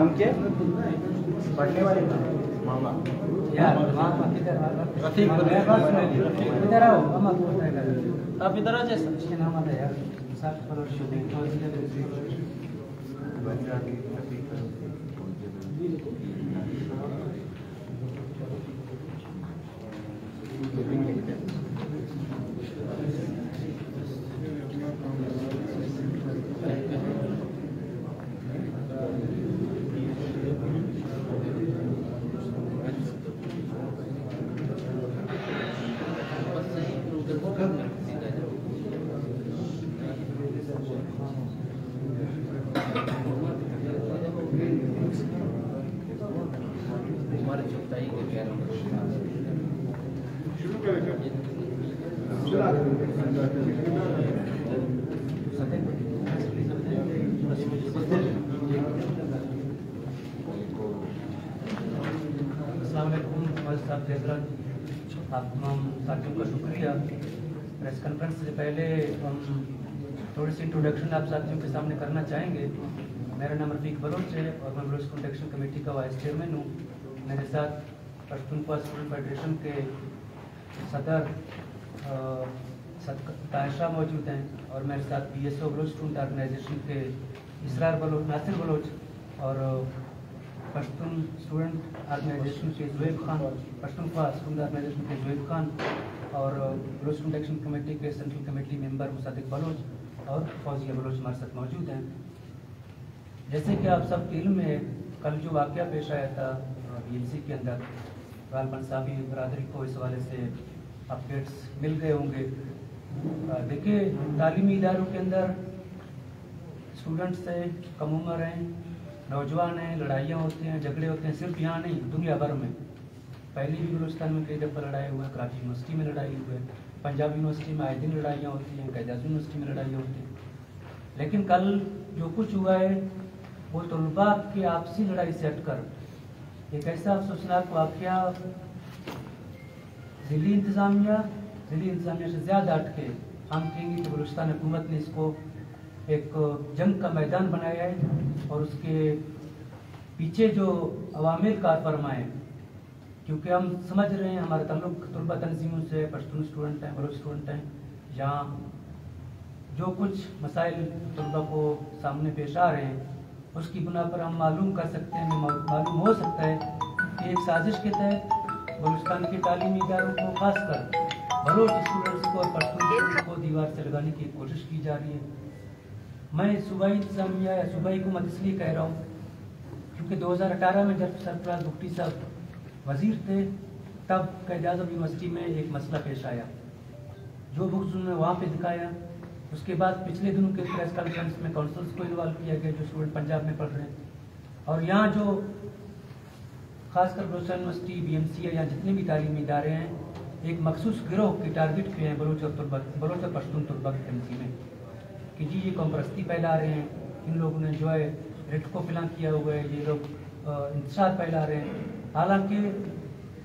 नाम क्या पढ़ने वाले मामा यार इधर आओ आप इधर आ जैसा नाम आता है यार साथ करो आप तमाम साथियों का शुक्रिया। प्रेस कॉन्फ्रेंस से पहले हम थोड़ी सी इंट्रोडक्शन आप साथियों के सामने करना चाहेंगे। मेरा नाम रफीक बलोच है और मैं बलोच प्रोटेक्शन कमेटी का वाइस चेयरमैन हूँ। मेरे साथ पश्तूनख्वा स्टूडेंट फेडरेशन के सदर तायशा मौजूद हैं और मेरे साथ BSO बलोच स्टूडेंट ऑर्गेनाइजेशन के इसरार बलोच, नासिर बलोच और पश्तून स्टूडेंट ऑर्गेनाइजेशन के जुएब खान, पश्तूनख्वा स्टूडेंट ऑर्गेनाइजेशन के जुएब खान और बलोच स्टूडेंट एक्शन कमेटी के central committee member Musadiq Baloch और फौजिया बलोच हमारे साथ मौजूद हैं। जैसे कि आप सब इल्म में कल जो वाक़या पेश आया था BMC के अंदर, गालबन साहबी बरादरी को इस हवाले से अपडेट्स मिल गए होंगे। देखिए, तालीमी इदारों के अंदर स्टूडेंट्स हैं, कम उम्र हैं, नौजवान हैं, लड़ाइयाँ होती हैं, झगड़े होते हैं, सिर्फ यहाँ नहीं दुनिया भर में। पहले भी बलूचिस्तान में कई दफ़ा लड़ाई हुआ है, कराची यूनिवर्सिटी में लड़ाई हुई है, पंजाब यूनिवर्सिटी में आए दिन लड़ाइयाँ होती हैं, कैदाज यूनिवर्सिटी में लड़ाइयाँ होती हैं। लेकिन कल जो कुछ हुआ है वो तलबा की आपसी लड़ाई से हटकर एक ऐसा अफसोसनाक वाक़या ज़िली इंतज़ामिया से ज़्यादा हट के हम कहेंगे कि बलूचिस्तान हुकूमत ने इसको एक जंग का मैदान बनाया है और उसके पीछे जो अवामिल कार फरमाएँ, क्योंकि हम समझ रहे हैं हमारा ताल्लुक तलबा तंजीमों से, पश्तून स्टूडेंट हैं, बलोच स्टूडेंट हैं, यहाँ जो कुछ मसाइल तलबा को सामने पेश आ रहे हैं उसकी बुना पर हम मालूम कर सकते हैं, मालूम हो सकता है कि एक साजिश के तहत बलूचिस्तान के तालीमी इदारों को खासकर बलोच स्टूडेंट्स को और पश्तून स्टूडेंट्स को दीवार से लगाने की कोशिश की जा रही है। मैं सूबाई इंतजामिया या सूबाई हुकूमत इसलिए कह रहा हूँ क्योंकि 2018 में जब सरफराज भुट्टी साहब वजीर थे तब क़ायद-ए-आज़म यूनिवर्सिटी में एक मसला पेश आया, जो बुक्स उन्होंने वहाँ पे दिखाया। उसके बाद पिछले दिनों के प्रेस कॉन्फ्रेंस में काउंसिल्स को इन्वॉल्व किया गया जो स्टूडेंट पंजाब में पढ़ रहे हैं, और यहाँ जो खासकर बलोच यूनिवर्सिटी, BMC है, यहाँ जितने भी तालीमी इदारे हैं एक मखसूस गिरोह की टारगेट किए हैं बलोच और पश्तून तलबा की तंजीमें कि जी ये कौमपरस्ती फैला रहे हैं, इन लोगों ने जो है रेट को फिलान किया हुआ है, ये लोग इंतशार फैला रहे हैं। हालांकि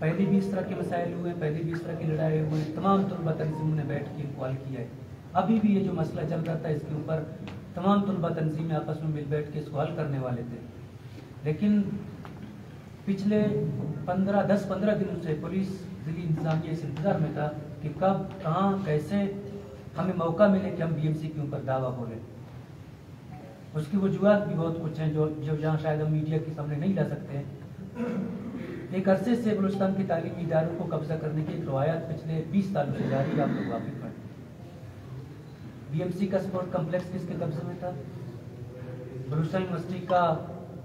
पहले भी इस तरह के मसाइल हुए हैं, पहले भी इस तरह की लड़ाई हुई है, तमाम तलबा तंजीमों ने बैठ के इन्क्वाल किया है। अभी भी ये जो मसला चल रहा था इसके ऊपर तमाम तलबा तंजीमें आपस में मिल बैठ के इसको हल करने वाले थे, लेकिन पिछले 10-15 दिनों से पुलिस ज़िली इंतजामिया इस इंतज़ार में था कि कब, कहाँ, कैसे हमें मौका मिले कि हम BMC के ऊपर दावा बोलें। उसकी वजूहत भी बहुत कुछ हैं जो जहाँ शायद हम मीडिया के सामने नहीं ला सकते हैं। एक अरसे से बलूचिस्तान के तालीमी इदारों को कब्जा करने की एक रवायत पिछले 20 सालों से जारी है, आप लोग वाकिफ हैं। BMC का स्पोर्ट कम्प्लेक्स किसके कब्जे में था? बलूचिस्तान यूनिवर्सिटी का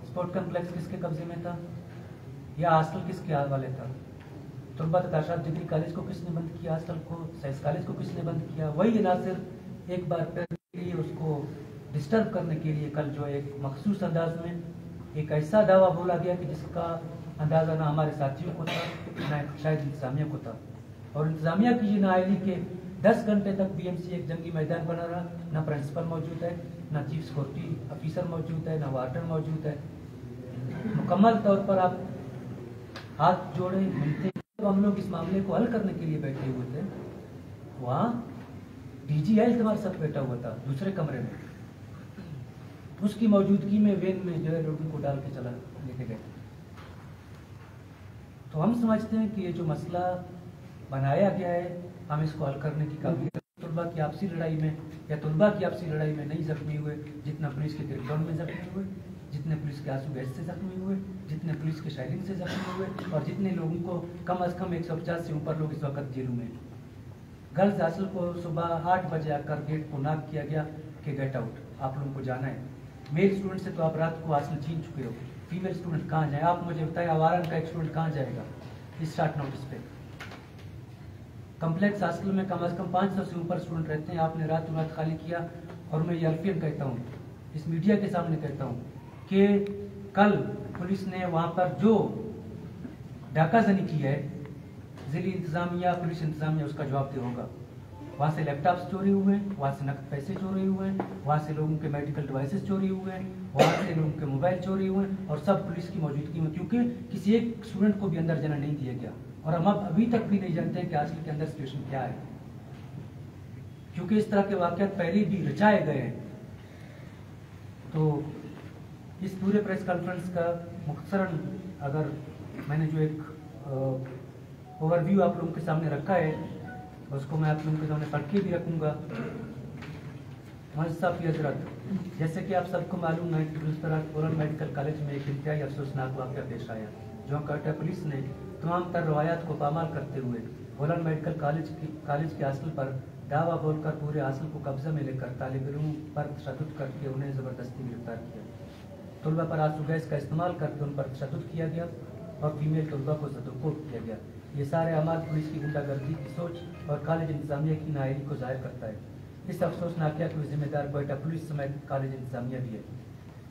स्पोर्ट कम्प्लेक्स किसके कब्जे में था? या हॉस्टल किसके हवाले था? तलबा तशाद डिग्री कॉलेज को किसने बंद किया? हॉस्टल को, साइंस कॉलेज को किसने बंद किया? वही नासिर एक बार फिर उसको डिस्टर्ब करने के लिए कल जो एक मखसूस अंदाज में एक ऐसा दावा बोला गया कि जिसका अंदाज़ा ना हमारे साथियों को था ना शायद इंतज़ामिया को था, और इंतज़ामिया की ये नाअहली के 10 घंटे तक BMC एक जंगी मैदान बना रहा। ना प्रिंसिपल मौजूद है, ना चीफ सिक्योरिटी ऑफिसर मौजूद है, ना वार्डन मौजूद है। मुकम्मल तौर पर आप हाथ जोड़े मिलते। जब हम लोग इस मामले को हल करने के लिए बैठे हुए थे, वहाँ DG हेल्थ हमारे साथ बैठा हुआ था दूसरे कमरे में। اس کی موجودگی میں وین میں جو ہے لوگوں کو ڈال کے چلا لے کے گئے. تو ہم سمجھتے ہیں کہ یہ جو مسئلہ بنایا گیا ہے ہم اس کو حل کرنے کی قابلیت. طلباء کی آپسی لڑائی میں یا طلباء کی آپسی لڑائی میں نہیں زخمی ہوئے جتنا پولیس کے گرفتار میں زخمی ہوئے، جتنے پولیس کے آنسو گیس سے زخمی ہوئے، جتنے پولیس کے شائرنگ سے زخمی ہوئے، اور جتنے لوگوں کو کم از کم 150 سے اوپر لوگ اس وقت جیلوں میں. گرلز ہاسٹل کو صبح 8 بجے آ کر گیٹ کو ناک کیا گیا کہ گیٹ آؤٹ، آپ لوگوں کو جانا ہے. میل اسٹوڈنٹ سے تو آپ رات کو ہاسٹل چھین چکے ہو، فیمیل اسٹوڈنٹ کہاں جائیں؟ آپ مجھے بتائیں آوارن کا ایک اسٹوڈنٹ کہاں جائے گا اس شارٹ نوٹس پہ؟ کمپلیکس ہاسٹل میں کم از کم 500 سے اوپر اسٹوڈنٹ رہتے ہیں. آپ نے رات رات خالی کیا. اور میں یہ الفین کہتا ہوں، اس میڈیا کے سامنے کہتا ہوں کہ کل پولیس نے وہاں پر جو ڈاکہ زنی کی ہے، ضلعی انتظامیہ پولیس انتظامیہ اس کا جواب دے ہوگا. وہاں سے لیپ ٹاپس چوری ہوئے ہیں، وہاں سے نقد پیسے چوری ہوئے ہیں، وہاں سے لوگوں کے میڈیکل ڈیوائسز چوری ہوئے ہیں، وہاں سے لوگوں کے موبائل چوری ہوئے ہیں، اور سب پولیس کی موجودگی میں، کیونکہ کسی ایک اسٹوڈنٹ کو بھی اندر جانا نہیں دیا گیا. اور ہم ابھی تک بھی نہیں جانتے ہیں کہ ہاسٹل کے اندر سچویشن کیا ہے، کیونکہ اس طرح کے واقعات پہلے بھی رچائے گئے ہیں. تو اس پورے پریس کانفرنس کا مختصراً اگر میں نے جو ایک اوور ویو آپ لوگوں کے سامنے رکھا ہے اس کو میں آپ لوگوں کے سامنے پڑھ کے بھی رکھوں گا. صاحب حضرت، جیسے کہ آپ سب کو معلوم ہے کہ اس طرح بولن میڈیکل کالج میں ایک انتہائی افسوسناک واقعہ پیش آیا، جو کوئٹہ پولیس نے تمام تر روایات کو پامال کرتے ہوئے بولن میڈیکل کالج کے ہاسٹل پر دعویٰ بول کر پورے ہاسٹل کو قبضہ میں لے کر طالب علموں پر تشدد کر کے انہیں زبردستی گرفتار کیا. طلباء پر آنسو گیس کا استعمال کر کے ان پر تشدد کیا گیا اور فیمیل طلباء کو زدوکوب کیا گیا. یہ سارے اعمال پولیس کی غنڈہ گردی کی سوچ اور کالج انتظامیہ کی نااہلی کو ظاہر کرتا ہے. اس افسوسناک واقعہ کے ذمہ دار کوئٹہ پولیس سمیت کالج انتظامیہ بھی ہے.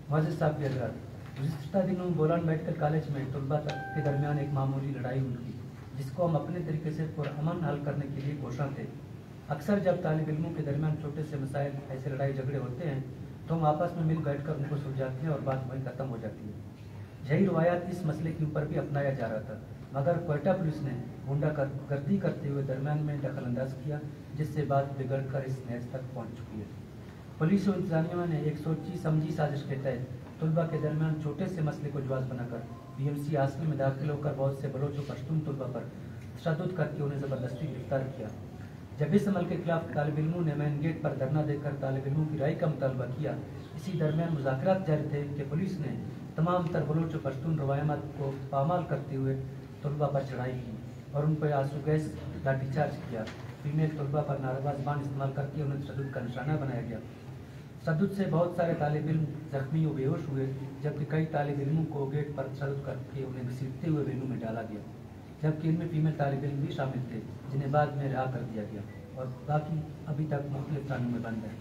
معزز صاحب حضرات، گزشتہ دنوں بولان میڈیکل کالج میں طلباء کے درمیان ایک معمولی لڑائی ہوئی جس کو ہم اپنے طریقے سے پرامن حل کرنے کے لیے کوشاں تھے. اکثر جب طالب علموں کے درمیان چھوٹے سے مسائل ایسے لڑائی جھگڑے ہوتے ہیں تو ہم آپس میں مل بیٹھ کر ان کو سلجھاتے ہیں اور بات وہیں ختم ہو جاتی ہے. یہی روایات اس مسئلے کے اوپر بھی اپنایا جا رہا تھا، مگر کوئٹہ پولیس نے غنڈہ گردی کرتے ہوئے درمیان میں دخل انداز کیا، جس سے بات بگڑ کر اس نیز تک پہنچ چکی ہے. پولیس و انتظامیہ نے ایک سوچی سمجھی سازش کے تحت طلباء کے درمیان چھوٹے سے مسئلے کو جواز بنا کر پی ایم سی ہاسٹل میں داخل ہو کر بہت سے بلوچ و پشتون طلباء پر تشدد کر کے انہیں زبردستی گرفتار کیا. جب اس عمل کے خلاف طالب علموں نے مین گیٹ پر دھرنا دے کر طالب علموں کی رائے کا مطالبہ کیا، اسی درمیان مذاکرات جاری تھے کہ پولیس نے تمام تر بلوچ و پشتون روایات کو پامال کرتے ہوئے طلباء پر چڑھائی کی اور ان پر آنسو گیس لاٹھی چارج کیا. فیمیل طلباء پر ناروا زبان استعمال کر کے انہیں تشدد کا نشانہ بنایا گیا. تشدد سے بہت سارے طالب علم زخمی و بے ہوش ہوئے، جبکہ کئی طالب علموں کو گیٹ پر تشدد کر کے انہیں گھسیٹتے ہوئے وینوں میں ڈالا گیا، جبکہ ان میں فیمیل طالب علم بھی شامل تھے جنہیں بعد میں رہا کر دیا گیا اور باقی ابھی تک مختلف تھانوں میں بند ہیں.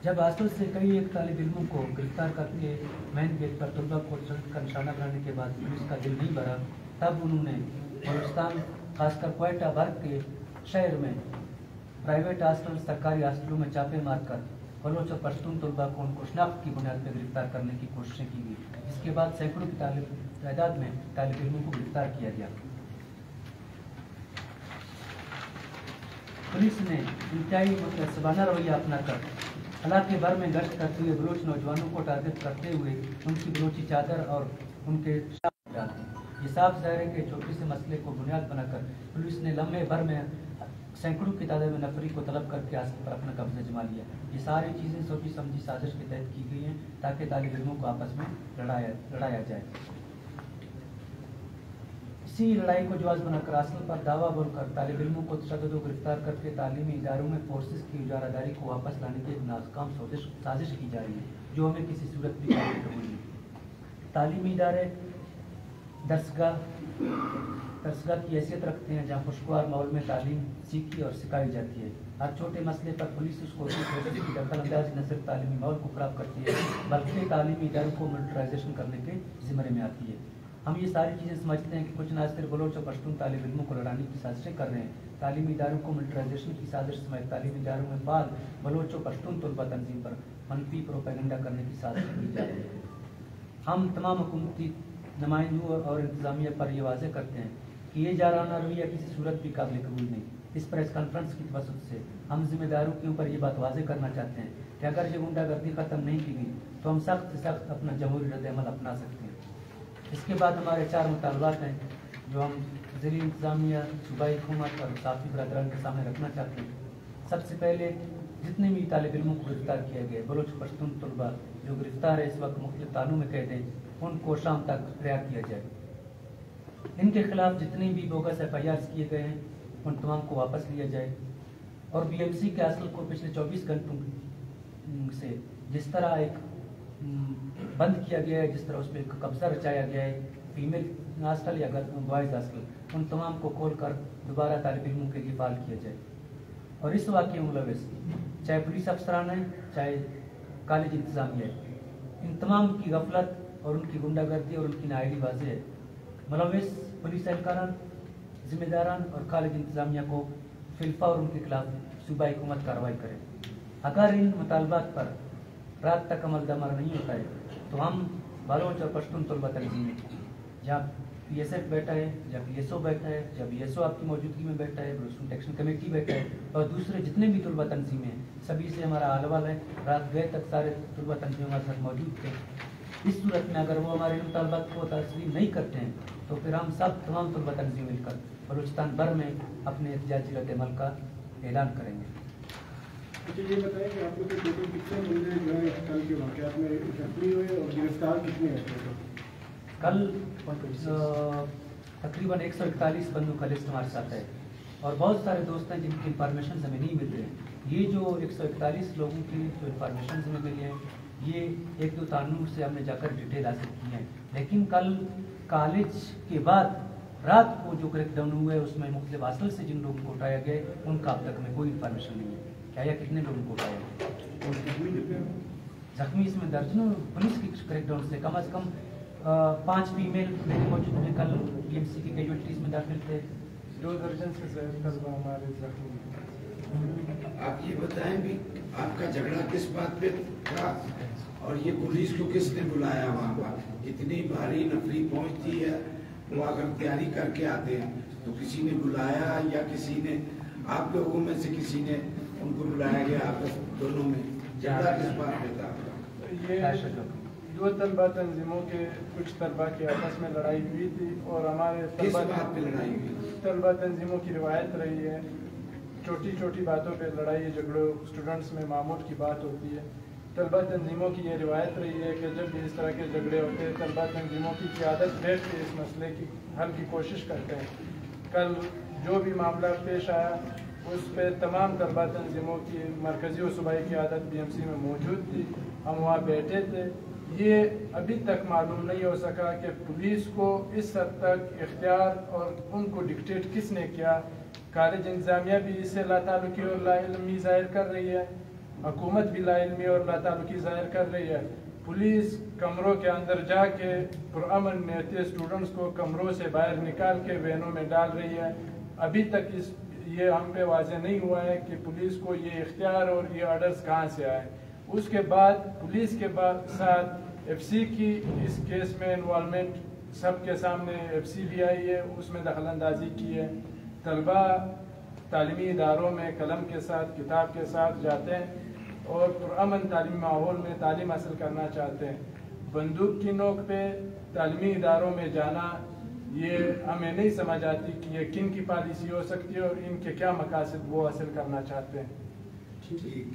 جب ہاسٹل سے کئی ایک طالب علموں کو گرفتار کر کے مین گیٹ پر طلباء کو تشدد کا نشانہ بنانے کے بعد پولیس کا دل نہیں بھرا، تب انہوں نے بلوچستان خاص کر کوئٹہ بھر کے شہر میں پرائیویٹ ہاسٹل سرکاری ہاسٹلوں میں چھاپے مار کر بلوچ اور پشتون طلباء کو ان کو شناخت کی بنیاد پر گرفتار کرنے کی کوششیں کی گئی، جس کے بعد سینکڑوں کی تعداد میں طالب علموں کو گرفتار کیا گیا. پولیس نے انتہائی متعصبانہ رویہ اپنا کر علاقے بھر میں گشت کرتے ہوئے بلوچ نوجوانوں کو ٹارگٹ کرتے ہوئے ان کی بلوچی چادر اور ان کے شاپ ڈالتے. یہ صاف ظاہر ہے کہ چھوٹے سے مسئلے کو بنیاد بنا کر پولیس نے لمحے بھر میں سینکڑوں کی تعداد میں نفری کو طلب کر کے ہاسٹل پر اپنا قبضہ جما لیا. یہ ساری چیزیں سوچی سمجھی سازش کے تحت کی گئی ہیں تاکہ طالب علموں کو آپس میں لڑایا جائے. اسی لڑائی کو جواز بنا کر ہاسٹل پر دعویٰ بول کر طالب علموں کو تشدد و گرفتار کر کے تعلیمی اداروں میں فورسز کی اجارہ داری کو واپس لانے کی ایک ناکام سازش کی جا رہی ہے، جو ہمیں کسی صورت بھی قابل قبول نہیں. تعلیمی ادارے درسگاہ کی حیثیت رکھتے ہیں جہاں خوشگوار ماحول میں تعلیم سیکھی اور سکھائی جاتی ہے. ہر چھوٹے مسئلے پر پولیس اس کو کی دخل اندازی نہ صرف تعلیمی ماحول کو خراب کرتی ہے بلکہ تعلیمی اداروں کو ملٹرائزیشن کرنے کے زمرے میں آتی ہے. ہم یہ ساری چیزیں سمجھتے ہیں کہ کچھ نہ صرف بلوچ اور پشتون طالب علموں کو لڑانے کی سازشیں کر رہے ہیں، تعلیمی اداروں کو ملٹرائزیشن کی سازش سمیت تعلیمی اداروں میں فعال بلوچ و پشتون طلباء تنظیم پر منفی پروپیگنڈا کرنے کی سازش کی جا رہی ہے. ہم تمام حکومتی نمائندوں اور انتظامیہ پر یہ واضح کرتے ہیں کہ یہ جارحانہ رویہ کسی صورت بھی قابل قبول نہیں. इस प्रेस कॉन्फ्रेंस की वजह से हम जिम्मेदारों के ऊपर ये बात वाजे करना चाहते हैं कि अगर ये गुंडागर्दी ख़त्म नहीं की गई तो हम सख्त से सख्त अपना जमहूरी रद्द-ए-अमल अपना सकते हैं। इसके बाद हमारे 4 मुतालबात हैं जो हम ज़िली इंतज़ामिया, सूबाई हुकूमत और साथी बरदरान के सामने रखना चाहते हैं। सबसे पहले जितने भी तालिब इल्मों को गिरफ्तार किए गए, बलोच पश्तून तलबा जो गिरफ्तार है इस वक्त मुख्तलिफ थानों में कैद हैं, उनको शाम तक रिहा किया जाए। इनके खिलाफ जितने भी बोगस FIRs किए गए हैं उन तमाम को वापस लिया जाए और BMC के असल को पिछले 24 घंटों से जिस तरह एक बंद किया गया है, जिस तरह उस पर एक कब्जा रचाया गया है, फीमेल हॉस्टल या बॉयज़ हॉस्टल, उन तमाम को खोल कर दोबारा तालिब इल्मों के लिए फाल किया जाए। और इस वाक़े में मुलविस चाहे पुलिस अफसरान है, चाहे कॉलेज इंतज़ामिया है, इन तमाम की गफलत और उनकी गुंडागर्दी और उनकी नाअहली वाज़ेह है। मुलविस पुलिस एहलकारान, जिम्मेदारान और कॉलेज इंतज़ामिया को फिलफा और उनके खिलाफ सूबाई हुकूमत कार्रवाई करे। अगर इन मुतालबात पर रात तक अमल दमर नहीं होता है तो हम बलोच और पश्तून तलबा तंजीमें जहाँ PSF बैठा है, जहाँ PSO बैठा है, जहाँ BSO आपकी मौजूदगी में बैठा है, स्टूडेंट एक्शन कमेटी बैठा है और दूसरे जितने भी तलबा तंजीमें हैं, सभी से हमारा आहवाल है। रात गए तक सारे तलबा तंजीमें हमारे साथ मौजूद थे। इस सूरत में अगर वो हमारे मुतालबात को तस्लीम नहीं करते हैं तो फिर हम सब तमाम तलबा तंजीम मिलकर बलूचिस्तान भर में अपने एहतजाजी रद्द-ए-अमल का ऐलान करेंगे। अच्छा, ये बताएं कि आपको तो टोटल कितने बंदे जो है कल के वाक़यात में जख्मी हुए और गिरफ्तार कितने हैं टोटल? कल तकरीबन 141 बंदों का लिस्ट हमारे साथ है और बहुत सारे दोस्त हैं जिनकी इंफॉर्मेशन हमें नहीं मिल रही है। ये जो 141 लोगों की जो इंफॉर्मेशन हमें मिली है ये 1-2 तानूर से हमने जाकर डिटेल हासिल की है, लेकिन कल कॉलेज के बाद रात को जो क्रैकडाउन हुआ है उसमें मुख्तलिफ हासिल से जिन लोगों को उठाया गया उनका अब तक हमें कोई इंफॉर्मेशन नहीं है क्या या कितने लोगों को उठाया गया। जख्मी इसमें दर्जनों पुलिस की क्रैकडाउन से कम 5 फीमेल मेरे मौजूद में कल BMC की कैजुअल्टीज में दाखिल थे। 2 दर्जन से ज्यादा हमारे जख्मी। आप ये बताएं भी आपका झगड़ा किस बात पे था और ये पुलिस को किसने बुलाया वहाँ पर? इतनी भारी नफरी पहुँचती है, वो अगर तैयारी करके आते हैं तो किसी ने बुलाया या किसी ने आप लोगों में से किसी ने उनको बुलाया गया? आपस दोनों में झगड़ा किस बात पे था? ये 2 तलबा तंजीमों के कुछ तलबा की आपस में लड़ाई हुई थी और हमारे किस बात पे लड़ाई हुई? तलबा तंजीमों की रिवायत रही है, छोटी बातों पे लड़ाई झगड़ों स्टूडेंट्स में मामूल की बात होती है। तलबा तंजीमों की ये रिवायत रही है कि जब भी इस तरह के झगड़े होते हैं तलबा तंजीमों की क़यादत बैठ के इस मसले की हल की कोशिश करते हैं। कल जो भी मामला पेश आया उस पर तमाम तलबा तंजीमों की मरकज़ी और सूबाई क़यादत BMC में मौजूद थी, हम वहाँ बैठे थे। ये अभी तक मालूम नहीं हो सका कि पुलिस को इस हद तक इख्तियार और उनको डिक्टेट किसने किया। कॉलेज इंतज़ामिया भी इससे लाताल्लुकी और लाइल्मी ज़ाहिर कर रही है, हुकूमत भी लाइल्मी और लाताल्लुकी ज़ाहिर कर रही है। पुलिस कमरों के अंदर जाके पुरअमन नियत स्टूडेंट्स को कमरों से बाहर निकाल के वैनों में डाल रही है। अभी तक ये हम पे वाज़ेह नहीं हुआ है कि पुलिस को ये इख्तियार और ये ऑर्डर्स कहाँ से आए। उसके बाद पुलिस के साथ FC की इस केस में इन्वॉल्वमेंट सबके सामने FC भी आई है, उसमें दखलंदाजी की है। तलबा तालीमी इदारों में कलम के साथ किताब के साथ जाते हैं और पुरअमन तालीमी माहौल में तालीम हासिल करना चाहते हैं। बंदूक की नोक पे तालीमी इदारों में जाना ये हमें नहीं समझ आती कि ये किन की पॉलिसी हो सकती है और इनके क्या मकासद वो हासिल करना चाहते हैं। ठीक।